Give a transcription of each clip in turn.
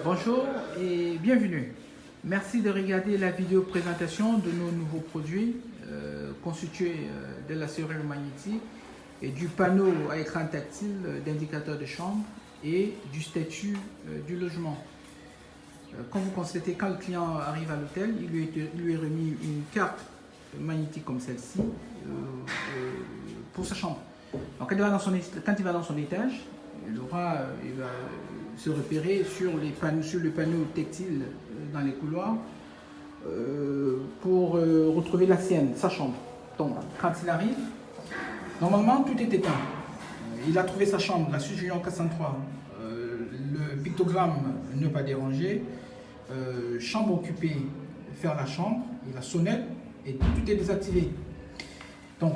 Bonjour et bienvenue. Merci de regarder la vidéo présentation de nos nouveaux produits constitués de la serrure magnétique et du panneau à écran tactile d'indicateur de chambre et du statut du logement. Comme vous constatez, quand le client arrive à l'hôtel, il lui est remis une carte magnétique comme celle-ci pour sa chambre. Donc, quand il va dans son étage, il va se repérer sur le panneau tactile dans les couloirs pour retrouver la sienne, sa chambre. Donc, quand il arrive, normalement, tout est éteint. Il a trouvé sa chambre, la suite Julien 403. Le pictogramme ne pas déranger, chambre occupée, faire la chambre, et la sonnette, et tout est désactivé. Donc,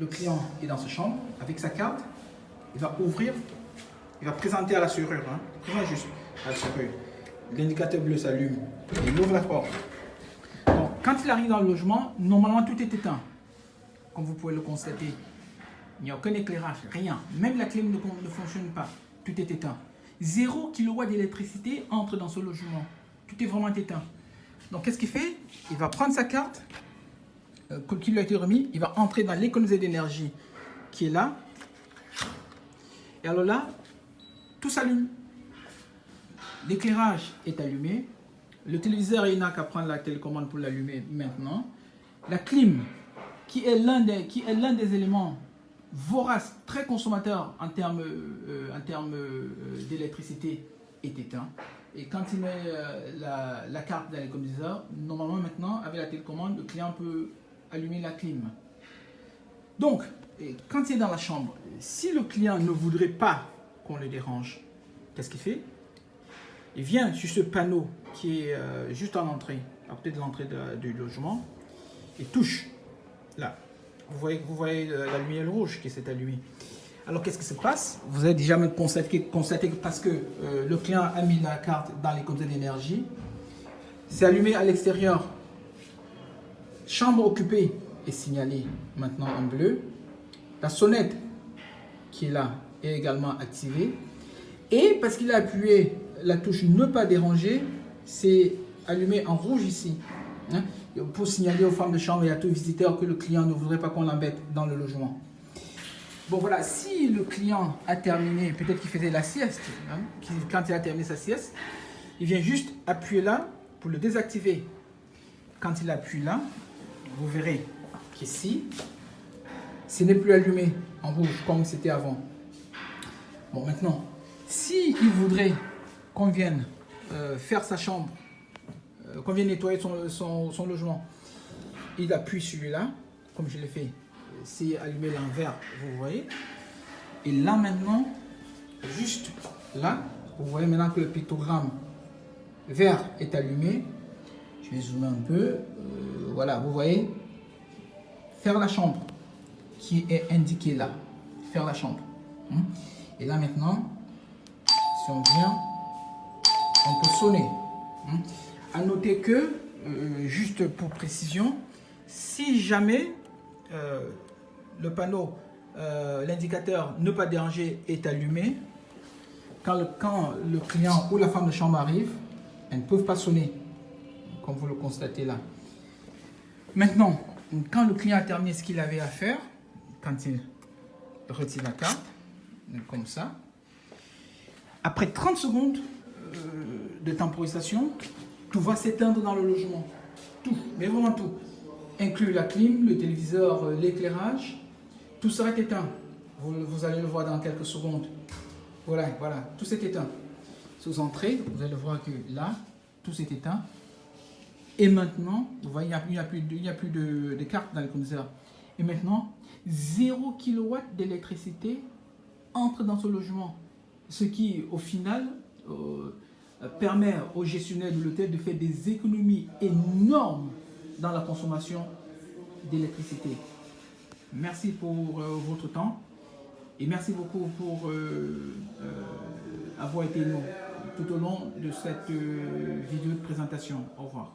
le client est dans sa chambre avec sa carte, il va ouvrir, il va présenter à la serrure, juste à la serrure. L'indicateur bleu s'allume, il ouvre la porte. Donc, quand il arrive dans le logement, normalement tout est éteint, comme vous pouvez le constater. Il n'y a aucun éclairage, rien. Même la clim ne fonctionne pas, tout est éteint. 0 kW d'électricité entre dans ce logement, tout est vraiment éteint. Donc, qu'est-ce qu'il fait? Il va prendre sa carte qui lui a été remis, il va entrer dans l'économie d'énergie qui est là. Et alors là, tout s'allume. L'éclairage est allumé. Le téléviseur, il n'a qu'à prendre la télécommande pour l'allumer maintenant. La clim, qui est l'un des éléments voraces, très consommateurs en termes d'électricité, est éteint. Et quand il met la carte dans l'économiseur, normalement maintenant, avec la télécommande, le client peut allumer la clim. Donc, quand il est dans la chambre, si le client ne voudrait pas qu'on le dérange, qu'est-ce qu'il fait? Il vient sur ce panneau qui est juste en entrée, à côté de l'entrée du logement, et touche là. Vous voyez la lumière rouge qui s'est allumée. Alors, qu'est-ce qui se passe? Vous avez déjà constaté que parce que le client a mis la carte dans les compteurs d'énergie, c'est allumé à l'extérieur. Chambre occupée est signalée maintenant en bleu. La sonnette qui est là est également activée. Et parce qu'il a appuyé la touche ne pas déranger, c'est allumé en rouge ici. Pour signaler aux femmes de chambre et à tous les visiteurs que le client ne voudrait pas qu'on l'embête dans le logement. Bon voilà, si le client a terminé, peut-être qu'il faisait la sieste, quand il a terminé sa sieste, il vient juste appuyer là pour le désactiver. Quand il appuie là, vous verrez qu'ici, ce n'est plus allumé en rouge comme c'était avant. Bon, maintenant, s'il voudrait qu'on vienne faire sa chambre, qu'on vienne nettoyer son logement, il appuie celui-là, comme je l'ai fait. C'est allumé l'envers, vous voyez. Et là maintenant, juste là, vous voyez maintenant que le pictogramme vert est allumé. Je vais zoomer un peu. Voilà, vous voyez. Faire la chambre qui est indiqué là. Faire la chambre. Et là maintenant, si on vient, on peut sonner. À noter que, juste pour précision, si jamais le panneau, l'indicateur ne pas déranger est allumé, quand le client ou la femme de chambre arrive, elles ne peuvent pas sonner, comme vous le constatez là. Maintenant, quand le client a terminé ce qu'il avait à faire, quand il retire la carte, comme ça, après 30 secondes de temporisation, tout va s'éteindre dans le logement. Tout, mais vraiment tout. Inclut la clim, le téléviseur, l'éclairage, tout sera éteint. Vous allez le voir dans quelques secondes. Voilà, tout s'est éteint. Si vous entrez, vous allez voir que là, tout s'est éteint. Et maintenant, vous voyez, il n'y a plus de carte dans l'économiseur. Et maintenant, 0 kW d'électricité entre dans ce logement. Ce qui, au final, permet au gestionnaire de l'hôtel de faire des économies énormes dans la consommation d'électricité. Merci pour votre temps et merci beaucoup pour avoir été nous tout au long de cette vidéo de présentation. Au revoir.